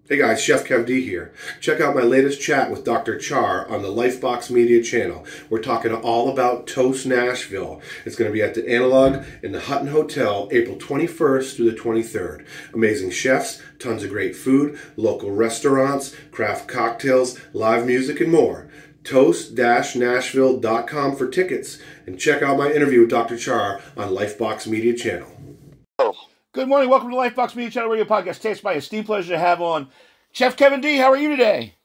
Hey guys, Chef Kev D here. Check out my latest chat with Dr. Char on the Lifebox Media channel. We're talking all about Toast Nashville. It's going to be at the Analog in the Hutton Hotel, April 21st through the 23rd. Amazing chefs, tons of great food, local restaurants, craft cocktails, live music, and more. Toast-Nashville.com for tickets. And check out my interview with Dr. Char on Lifebox Media channel. Good morning. Welcome to Lifebox Media Channel Radio Podcast. Today it's my esteemed pleasure to have on Chef Kevin D. How are you today?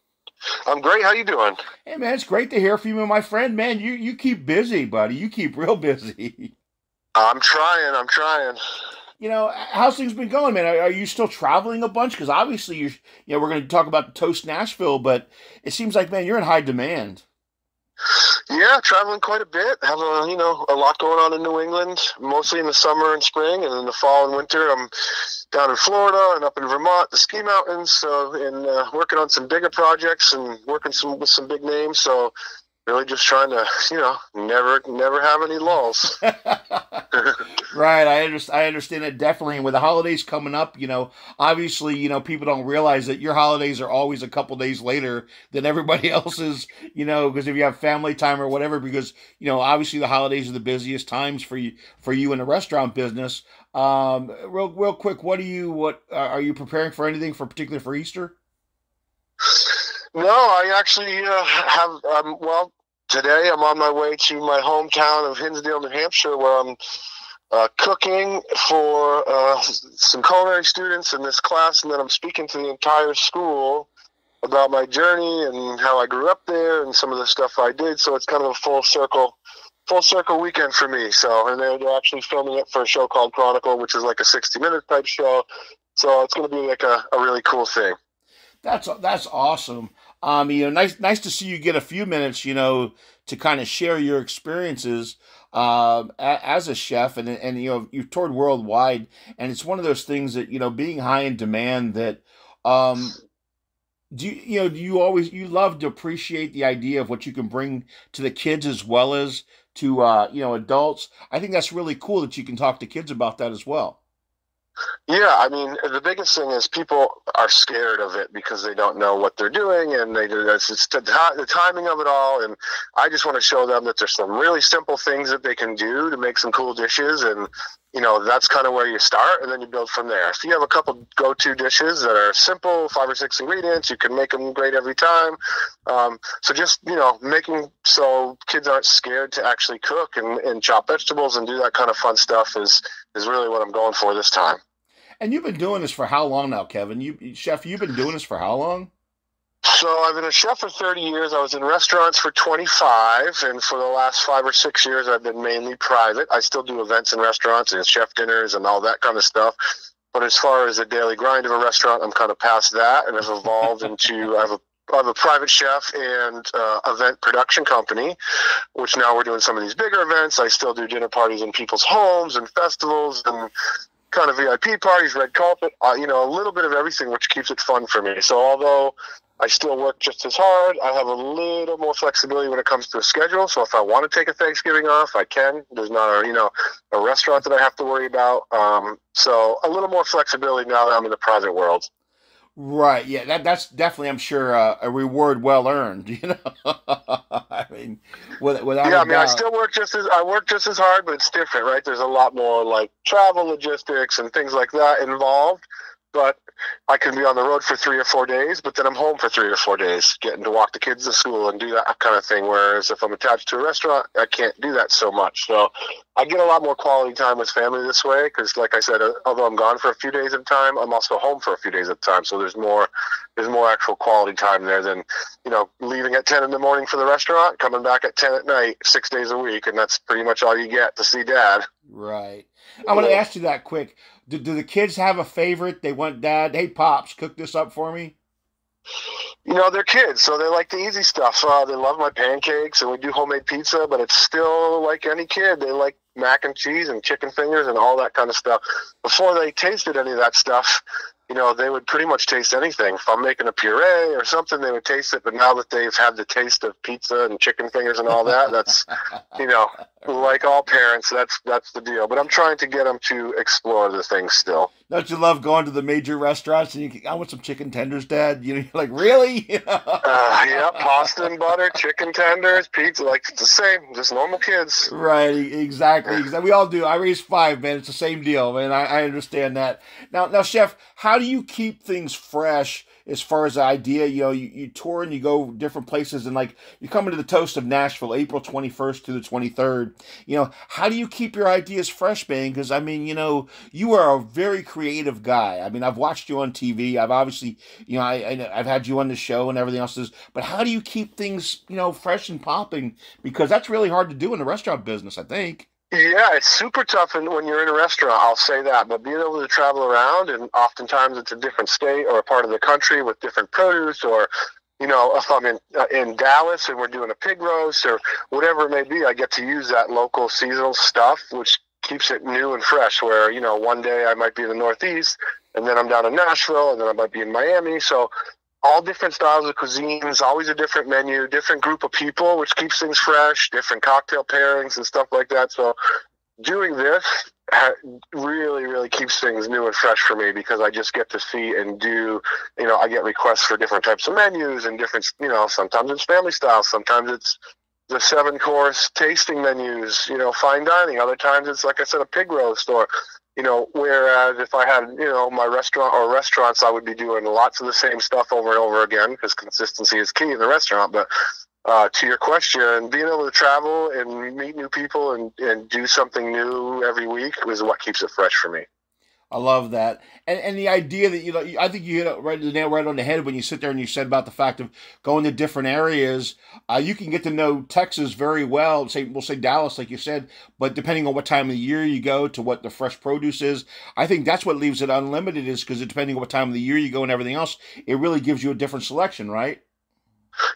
I'm great. How you doing? Hey, man, it's great to hear from you, my friend. Man, you keep busy, buddy. You keep real busy. I'm trying. You know, how's things been going, man? Are you still traveling a bunch? Because obviously, we're going to talk about Toast Nashville, but it seems like, man, you're in high demand. Yeah, traveling quite a bit. Have a lot going on in New England, mostly in the summer and spring, and in the fall and winter. I'm down in Florida and up in Vermont, the ski mountains, and working on some bigger projects and working with some big names. So really just trying to, never have any lulls. Right. I understand it definitely. And with the holidays coming up, obviously, people don't realize that your holidays are always a couple days later than everybody else's, because if you have family time or whatever, because, obviously the holidays are the busiest times for you in the restaurant business. Real quick, what are you preparing for anything particular for Easter? No, I actually today I'm on my way to my hometown of Hinsdale, New Hampshire, where I'm cooking for some culinary students in this class, and then I'm speaking to the entire school about my journey and how I grew up there and some of the stuff I did. So it's kind of a full circle weekend for me. So, and they're actually filming it for a show called Chronicle, which is like a 60-minute type show. So it's going to be like a really cool thing. That's awesome. Nice to see you get a few minutes, to kind of share your experiences as a chef, and you've toured worldwide, and it's one of those things that being high in demand that do you love to appreciate the idea of what you can bring to the kids as well as to adults. I think that's really cool that you can talk to kids about that as well. Yeah, I mean, the biggest thing is people are scared of it because they don't know what they're doing, and it's the timing of it all. And I just want to show them that there's some really simple things that they can do to make some cool dishes, and that's kind of where you start, and then you build from there. If you have a couple go-to dishes that are simple, 5 or 6 ingredients, you can make them great every time. So just making so kids aren't scared to actually cook and chop vegetables and do that kind of fun stuff is really what I'm going for this time. And you've been doing this for how long now, Kevin? Chef, you've been doing this for how long? So I've been a chef for 30 years. I was in restaurants for 25, and for the last 5 or 6 years, I've been mainly private. I still do events in restaurants and chef dinners and all that kind of stuff. But as far as the daily grind of a restaurant, I'm kind of past that, and have evolved into I have a private chef and event production company, which now we're doing some of these bigger events. I still do dinner parties in people's homes and festivals and kind of VIP parties, red carpet, a little bit of everything, which keeps it fun for me. So although I still work just as hard, I have a little more flexibility when it comes to a schedule. So if I want to take a Thanksgiving off, I can. There's not a restaurant that I have to worry about. So a little more flexibility now that I'm in the private world. Right. Yeah. That's definitely, I'm sure, a reward well earned. I mean, without. Yeah. I mean, I work just as hard, but it's different, right? There's a lot more like travel logistics and things like that involved. But I can be on the road for 3 or 4 days, but then I'm home for 3 or 4 days, getting to walk the kids to school and do that kind of thing. Whereas if I'm attached to a restaurant, I can't do that so much. So I get a lot more quality time with family this way because, like I said, although I'm gone for a few days at a time, I'm also home for a few days at a time. So there's more actual quality time there than, leaving at 10 in the morning for the restaurant, coming back at 10 at night, 6 days a week. And that's pretty much all you get to see Dad. Right. I'm going to ask you that quick. Do the kids have a favorite? They want Dad, hey, Pops, cook this up for me? They're kids, so they like the easy stuff. They love my pancakes, and we do homemade pizza, but it's still like any kid. They like mac and cheese and chicken fingers and all that kind of stuff. Before they tasted any of that stuff, they would pretty much taste anything. If I'm making a puree or something, they would taste it. But now that they've had the taste of pizza and chicken fingers and all that, that's, like all parents, that's the deal. But I'm trying to get them to explore the things still. Don't you love going to the major restaurants and I want some chicken tenders, Dad? You're like, really? Yeah, pasta and butter, chicken tenders, pizza, like it's the same, just normal kids. Right, exactly. We all do. I raised 5, man. It's the same deal, man. I understand that. Now, Chef, how do you keep things fresh as far as the idea? You tour and you go different places, and like you're coming to the Toast of Nashville, April 21st to the 23rd. How do you keep your ideas fresh, man? Because you are a very creative guy. I mean, I've watched you on TV. I've obviously, I've had you on the show and everything else. But how do you keep things, fresh and popping? Because that's really hard to do in the restaurant business, I think. Yeah, it's super tough when you're in a restaurant, I'll say that. But being able to travel around, and oftentimes it's a different state or a part of the country with different produce, or, if I'm in Dallas and we're doing a pig roast or whatever it may be, I get to use that local seasonal stuff, which keeps it new and fresh, where, one day I might be in the Northeast, and then I'm down in Nashville, and then I might be in Miami. So all different styles of cuisines, always a different menu, different group of people, which keeps things fresh, different cocktail pairings and stuff like that. So doing this really, really keeps things new and fresh for me, because I just get to see and do, I get requests for different types of menus and different, sometimes it's family style, sometimes it's the 7-course tasting menus, fine dining. Other times it's, like I said, a pig roast, or whereas if I had, my restaurant or restaurants, I would be doing lots of the same stuff over and over again, because consistency is key in the restaurant. But to your question, being able to travel and meet new people and do something new every week is what keeps it fresh for me. I love that. And the idea that, I think you hit the nail right on the head when you sit there and you said about the fact of going to different areas. You can get to know Texas very well. We'll say Dallas, like you said, but depending on what time of the year you go, to what the fresh produce is, I think that's what leaves it unlimited, is because depending on what time of the year you go and everything else, it really gives you a different selection, right?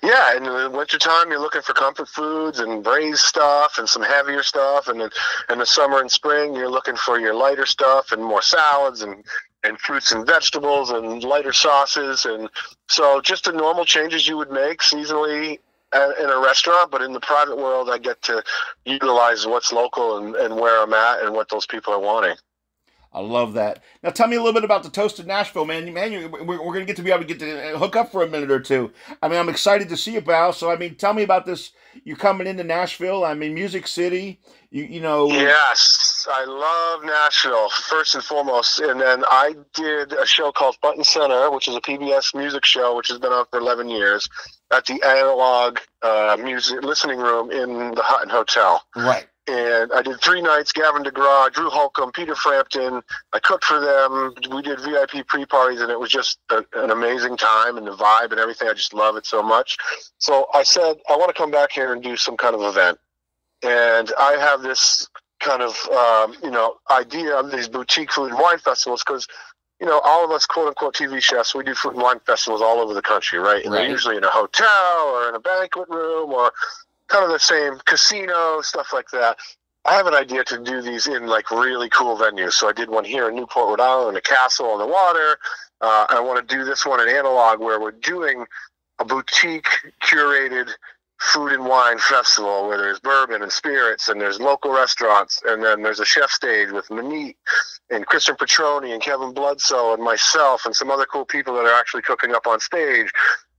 Yeah, in the wintertime, you're looking for comfort foods and braised stuff and some heavier stuff. And then in the summer and spring, you're looking for your lighter stuff and more salads and fruits and vegetables and lighter sauces. And so just the normal changes you would make seasonally in a restaurant. But in the private world, I get to utilize what's local and where I'm at and what those people are wanting. I love that. Now, tell me a little bit about the Toast of Nashville, man. We're going to get to be able to get to hook up for a minute or two. I mean, I'm excited to see you, pal. So, I mean, tell me about this. You're coming into Nashville. I mean, Music City. Yes, I love Nashville, first and foremost. And then I did a show called Front and Center, which is a PBS music show, which has been on for 11 years, at the Analog Music Listening Room in the Hutton Hotel. Right. And I did 3 nights, Gavin DeGraw, Drew Holcomb, Peter Frampton. I cooked for them. We did VIP pre-parties, and it was just an amazing time, and the vibe and everything. I just love it so much. So I said, I want to come back here and do some kind of event. And I have this kind of, idea of these boutique food and wine festivals, because, all of us quote-unquote TV chefs, we do food and wine festivals all over the country, right? And they're usually in a hotel or in a banquet room or kind of the same casino, stuff like that. I have an idea to do these in like really cool venues. So I did one here in Newport, Rhode Island, a castle on the water. I want to do this one at Analog, where we're doing a boutique curated food and wine festival where there's bourbon and spirits, and there's local restaurants, and then there's a chef stage with Maneet and Kristen Petroni and Kevin Bludso and myself and some other cool people that are actually cooking up on stage.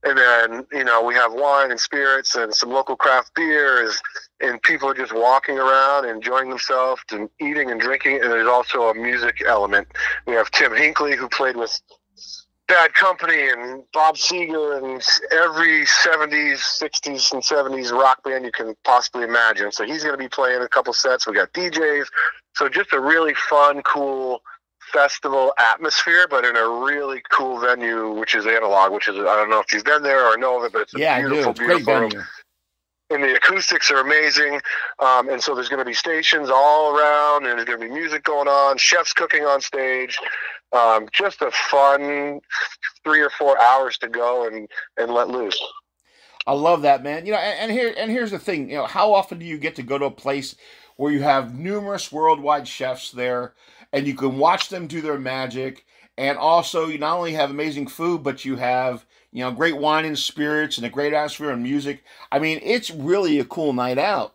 And then, we have wine and spirits and some local craft beers, and people are just walking around, enjoying themselves and eating and drinking. And there's also a music element. We have Tim Hinckley, who played with Bad Company and Bob Seger and every 70s, 60s, and 70s rock band you can possibly imagine. So he's going to be playing a couple sets. We got DJs. So just a really fun, cool festival atmosphere, but in a really cool venue, which is Analog, which is, I don't know if you've been there or know of it, but it's a beautiful, beautiful room. And the acoustics are amazing. And so there's going to be stations all around, and there's going to be music going on, chefs cooking on stage. Just a fun 3 or 4 hours to go and let loose. I love that, man. Here's the thing. How often do you get to go to a place where you have numerous worldwide chefs there, and you can watch them do their magic, and also you not only have amazing food, but you have, you know, great wine and spirits and a great atmosphere and music. I mean, it's really a cool night out.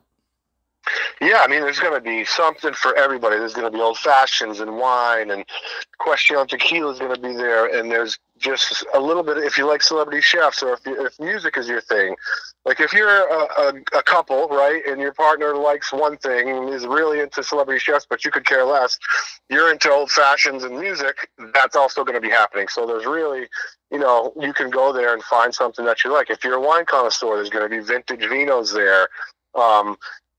Yeah, I mean, there's going to be something for everybody. There's going to be old fashions and wine, and Question Tequila is going to be there. And there's just a little bit, if you like celebrity chefs, or if music is your thing. Like if you're a couple, right, and your partner likes one thing and is really into celebrity chefs, but you could care less, you're into old fashions and music, that's also going to be happening. So there's really, you know, you can go there and find something that you like. If you're a wine connoisseur, there's going to be vintage vinos there.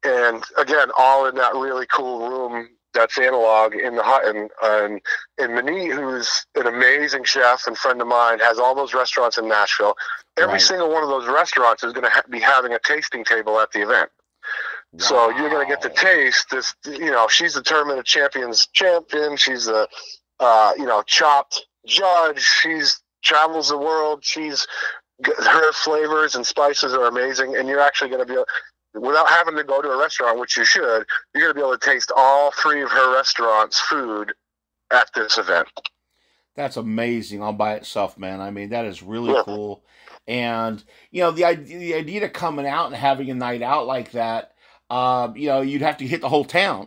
And again, all in that really cool room that's analog in the Hutton. And Maneet, who's an amazing chef and friend of mine, has all those restaurants in Nashville. Every single one of those restaurants is going to be having a tasting table at the event. Wow. So you're going to get to taste this, you know, she's the Tournament Champions champion. She's a, you know, chopped judge. She's travels the world. Her flavors and spices are amazing. And you're actually going to be without having to go to a restaurant, which you should, you're going to be able to taste all 3 of her restaurants' food at this event. That's amazing all by itself, man. I mean, that is really cool. And, you know, the idea of coming out and having a night out like that, you know, you'd have to hit the whole town.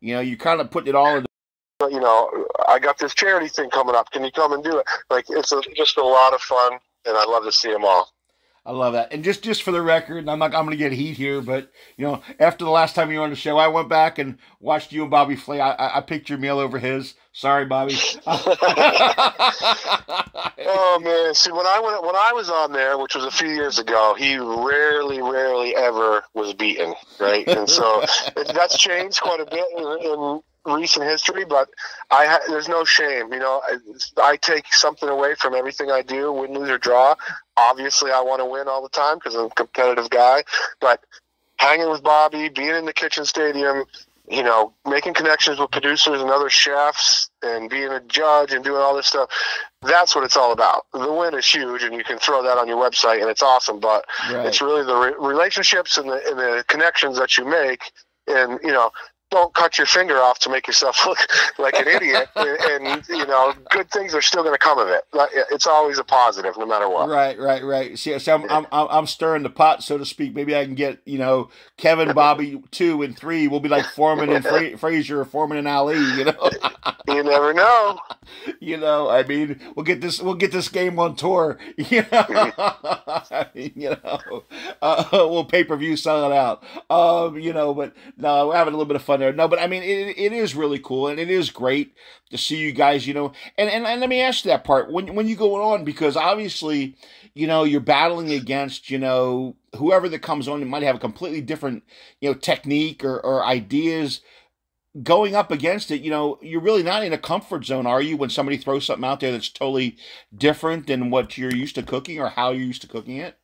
You know, you kind of put it all in. You know, I got this charity thing coming up. Can you come and do it? Like, it's just a lot of fun, and I'd love to see them all. I love that. And just for the record, and I'm going to get heat here, but, you know, after the last time you were on the show, I went back and watched you and Bobby Flay. I picked your meal over his. Sorry, Bobby. Oh, man. See, when I was on there, which was a few years ago, he rarely ever was beaten, right? And so that's changed quite a bit in recent history, but there's no shame. You know, I take something away from everything I do, win, lose, or draw. Obviously, I want to win all the time because I'm a competitive guy, but hanging with Bobby, being in the kitchen stadium, you know, making connections with producers and other chefs and being a judge and doing all this stuff, that's what it's all about. The win is huge, and you can throw that on your website, and it's awesome, but it's really the relationships and the connections that you make, and, you know, don't cut your finger off to make yourself look like an idiot. And, you know, good things are still going to come of it. It's always a positive, no matter what. Right. See, so I'm stirring the pot, so to speak. Maybe I can get, you know, Kevin, Bobby 2 and 3. We'll be like Foreman and Frazier, or Foreman and Ali. You know, you never know. You know, I mean, we'll get this game on tour. You know, I mean, you know, we'll pay-per-view sell it out. You know, but no, we're having a little bit of fun there. No, but I mean, it is really cool, and it is great to see you guys, you know, and let me ask you that part when you go on, because obviously, you know, you're battling against, you know, whoever that comes on, it might have a completely different, you know, technique or ideas. Going up against it, you know, you're really not in a comfort zone, are you, when somebody throws something out there that's totally different than what you're used to cooking or how you're used to cooking it?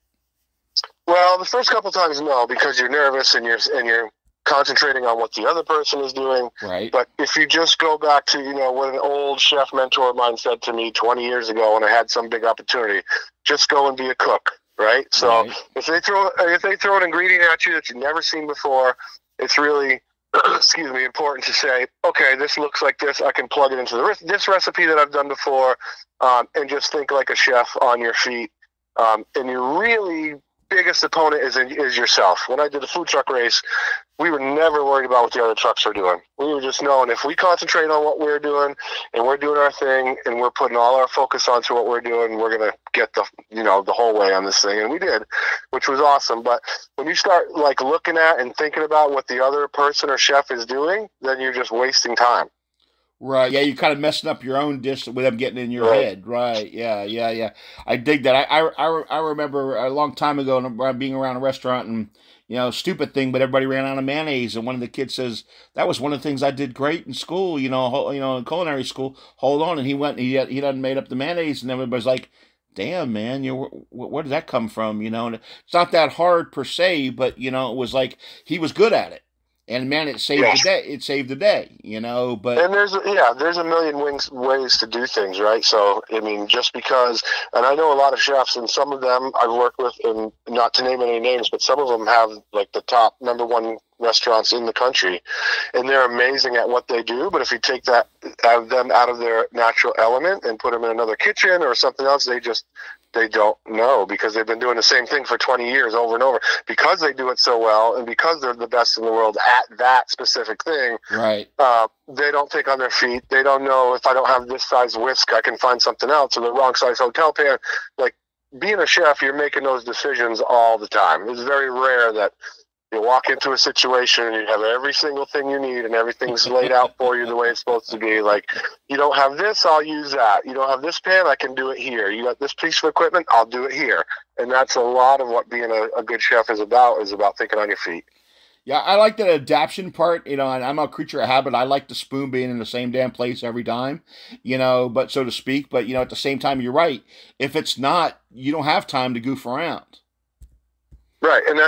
Well, the first couple times, no, because you're nervous and you're concentrating on what the other person is doing. Right. But if you just go back to, you know, what an old chef mentor of mine said to me 20 years ago when I had some big opportunity, just go and be a cook, right? So if they throw an ingredient at you that you've never seen before, it's really, excuse me, important to say, okay, this looks like this. I can plug it into this recipe that I've done before, and just think like a chef on your feet. And your really biggest opponent is yourself. When I did the food truck race, we were never worried about what the other trucks were doing. We were just knowing if we concentrate on what we're doing and we're doing our thing and we're putting all our focus onto what we're doing, we're going to get the whole way on this thing. And we did, which was awesome. But when you start like looking at and thinking about what the other person or chef is doing, then you're just wasting time. Right. Yeah, you're kind of messing up your own dish with them getting in your head. Right. Yeah. I dig that. I remember a long time ago being around a restaurant and, you know, stupid thing, but everybody ran out of mayonnaise, and one of the kids says, that was one of the things I did great in school, you know, in culinary school. Hold on. And he went and he done made up the mayonnaise, and everybody's like, damn, man, where did that come from? You know, and it's not that hard per se, but, you know, it was like he was good at it. And man, it saved the day. It saved the day, you know. But and there's a million ways to do things, right? So I mean, just because, and I know a lot of chefs, and some of them I've worked with, and not to name any names, but some of them have like the top #1 restaurants in the country, and they're amazing at what they do. But if you take them out of their natural element and put them in another kitchen or something else, they don't know, because they've been doing the same thing for 20 years over and over, because they do it so well and because they're the best in the world at that specific thing. Right. They don't think on their feet. They don't know, if I don't have this size whisk, I can find something else, or the wrong size hotel pan. Like, being a chef, you're making those decisions all the time. It's very rare that you walk into a situation and you have every single thing you need and everything's laid out for you the way it's supposed to be. Like, you don't have this, I'll use that. You don't have this pan, I can do it here. You got this piece of equipment, I'll do it here. And that's a lot of what being a good chef is about thinking on your feet. Yeah, I like that adaptation part, and I'm a creature of habit. I like the spoon being in the same damn place every time, but so to speak. But, at the same time, you're right. If it's not, you don't have time to goof around. Right, and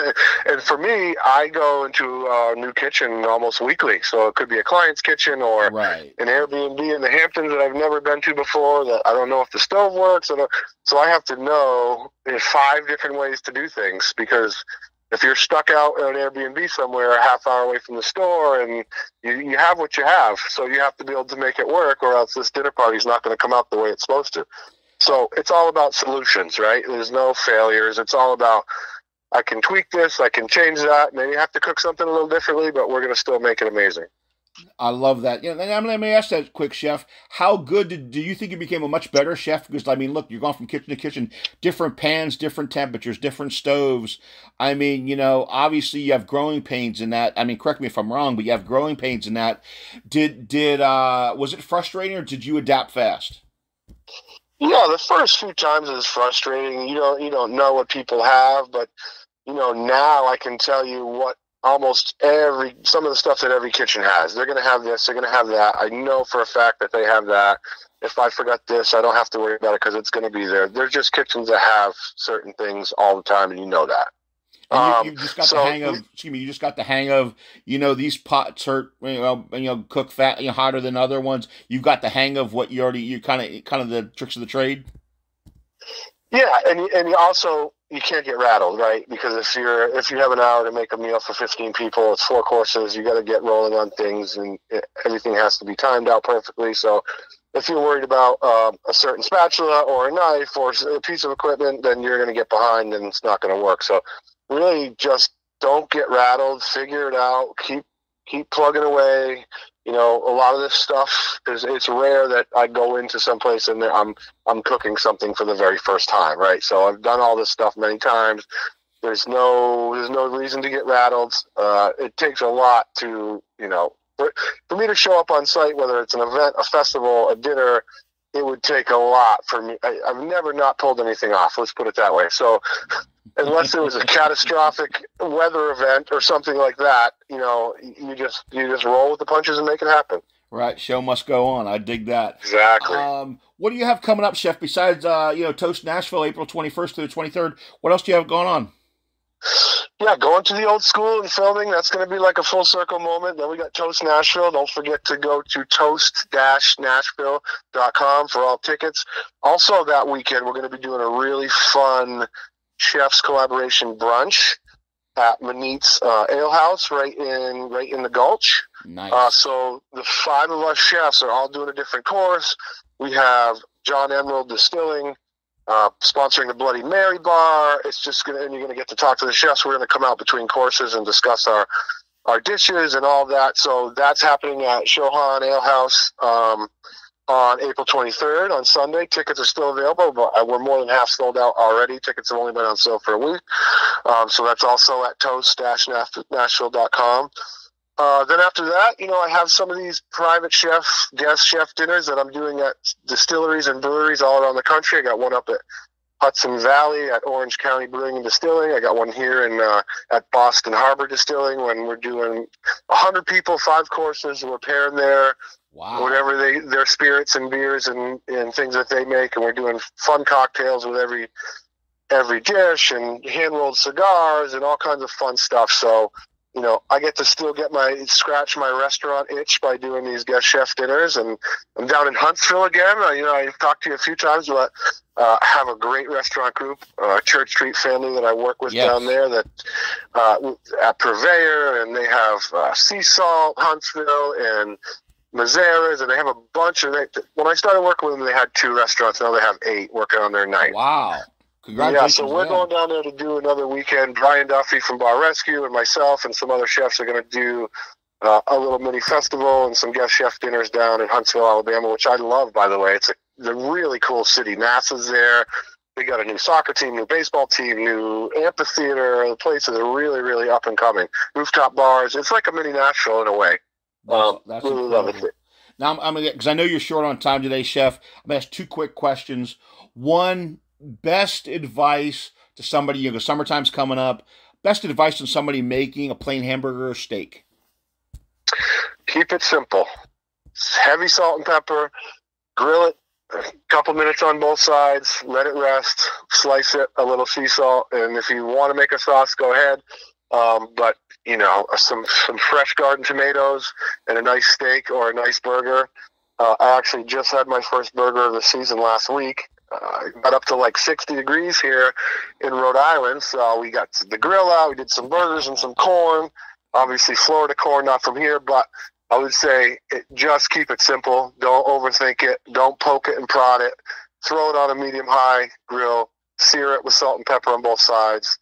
for me, I go into a new kitchen almost weekly. So it could be a client's kitchen or right. an Airbnb in the Hamptons that I've never been to before, that I don't know if the stove works. So I have to know there's 5 different ways to do things, because if you're stuck out at an Airbnb somewhere a half hour away from the store, and you have what you have, so you have to be able to make it work, or else this dinner party's not going to come out the way it's supposed to. So it's all about solutions, right? There's no failures. It's all about, I can tweak this, I can change that. Maybe have to cook something a little differently, but we're going to still make it amazing. I love that. Let me ask that quick, Chef. How good do you think you became a much better chef? Because, look, you're going from kitchen to kitchen, different pans, different temperatures, different stoves. Obviously you have growing pains in that. Correct me if I'm wrong, but you have growing pains in that. Was it frustrating, or did you adapt fast? Yeah, the first few times is frustrating. You don't know what people have, but now I can tell you what some of the stuff that every kitchen has. They're going to have this, they're going to have that. I know for a fact that they have that. If I forgot this, I don't have to worry about it, because it's going to be there. They're just kitchens that have certain things all the time, and you know that. And you just got the hang of. You just got the hang of. These pots are cook fat, hotter than other ones. You've got the hang of what you kind of the tricks of the trade. Yeah, and you also, you can't get rattled, right? Because if you have an hour to make a meal for 15 people, it's 4 courses. You got to get rolling on things, and everything has to be timed out perfectly. So if you're worried about a certain spatula or a knife or a piece of equipment, then you're going to get behind, and it's not going to work. So really, just don't get rattled. Figure it out. Keep plugging away. A lot of this stuff it's rare that I go into someplace and I'm cooking something for the very first time, right? So I've done all this stuff many times. There's no reason to get rattled. It takes a lot to, for me to show up on site, whether it's an event, a festival, a dinner, it would take a lot for me. I've never not pulled anything off. Let's put it that way. So unless it was a catastrophic weather event or something like that, you just roll with the punches and make it happen. Right. Show must go on. I dig that. Exactly. What do you have coming up, Chef, besides, Toast Nashville, April 21st to the 23rd? What else do you have going on? Yeah, going to the old school and filming. That's going to be like a full circle moment. Then we got Toast Nashville. Don't forget to go to toast-nashville.com for all tickets. Also that weekend, we're going to be doing a really fun chef's collaboration brunch at Maneet's Ale House right in the Gulch. Nice. So the 5 of us chefs are all doing a different course. We have John Emerald Distilling sponsoring the Bloody Mary bar. It's just and you're gonna get to talk to the chefs. We're gonna come out between courses and discuss our dishes and all that. So that's happening at Chauhan Ale House on April 23rd on Sunday. Tickets are still available, but we're more than half sold out already. Tickets have only been on sale for a week. So that's also at toast-nashville.com. Then after that, I have some of these private guest chef dinners that I'm doing at distilleries and breweries all around the country. I got one up at Hudson Valley at Orange County Brewing and Distilling. I got one here at Boston Harbor Distilling when we're doing 100 people, 5 courses. We're pairing their whatever their spirits and beers and things that they make, and we're doing fun cocktails with every dish and hand rolled cigars and all kinds of fun stuff. So I get to still scratch my restaurant itch by doing these guest chef dinners. And I'm down in Huntsville again. I've talked to you a few times, but have a great restaurant group, Church Street family that I work with down there that at Purveyor, and they have Sea Salt, Huntsville, and Mazera's, and they have a bunch of when I started working with them, they had 2 restaurants. Now they have 8 working on their 9th. Wow. Congratulations. Yeah, so we're going down there to do another weekend. Brian Duffy from Bar Rescue and myself and some other chefs are going to do a little mini festival and some guest chef dinners down in Huntsville, Alabama, which I love, by the way. It's a really cool city. NASA's there. They got a new soccer team, new baseball team, new amphitheater. The place is really, really up and coming. Rooftop bars. It's like a mini Nashville in a way. That's really love it. Now, I'm gonna, because I know you're short on time today, Chef. I'm going to ask 2 quick questions. One, best advice to somebody, summertime's coming up. Best advice on somebody making a plain hamburger or steak? Keep it simple. Heavy salt and pepper. Grill it a couple minutes on both sides. Let it rest. Slice it, a little sea salt. And if you want to make a sauce, go ahead. But, some fresh garden tomatoes and a nice steak or a nice burger. I actually just had my first burger of the season last week. Got up to like 60 degrees here in Rhode Island, so we got the grill out. We did some burgers and some corn. Obviously, Florida corn, not from here, but I would say just keep it simple. Don't overthink it. Don't poke it and prod it. Throw it on a medium-high grill. Sear it with salt and pepper on both sides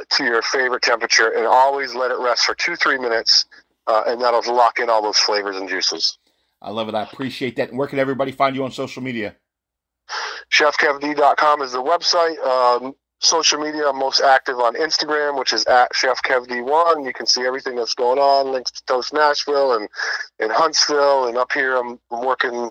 to your favorite temperature, and always let it rest for 2-3 minutes, and that'll lock in all those flavors and juices. I love it. I appreciate that. And where can everybody find you on social media? ChefKevD.com is the website. Social media, I'm most active on Instagram, which is at ChefKevD1. You can see everything that's going on, links to Toast Nashville and Huntsville. And up here, I'm working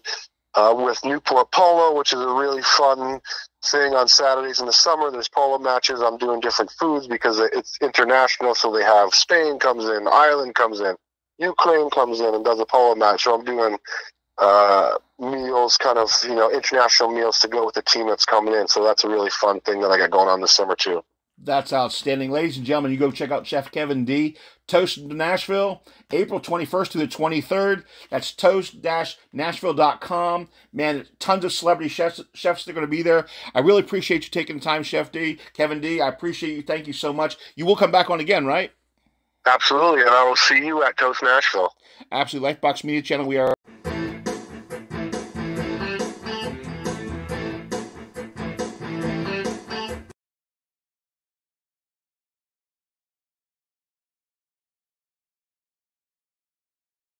with Newport Polo, which is a really fun thing on Saturdays in the summer. There's polo matches. I'm doing different foods because it's international. So they have Spain comes in, Ireland comes in, Ukraine comes in and does a polo match. So I'm doing meals, kind of, international meals to go with the team that's coming in. So that's a really fun thing that I got going on this summer too. That's outstanding. Ladies and gentlemen, you go check out Chef Kevin D. Toast Nashville, April 21st to the 23rd. That's toast-nashville.com. Man, tons of celebrity chefs that are going to be there. I really appreciate you taking the time, Chef D. Kevin D., I appreciate you. Thank you so much. You will come back on again, right? Absolutely, and I will see you at Toast Nashville. Absolutely. Lifebox Media Channel. We are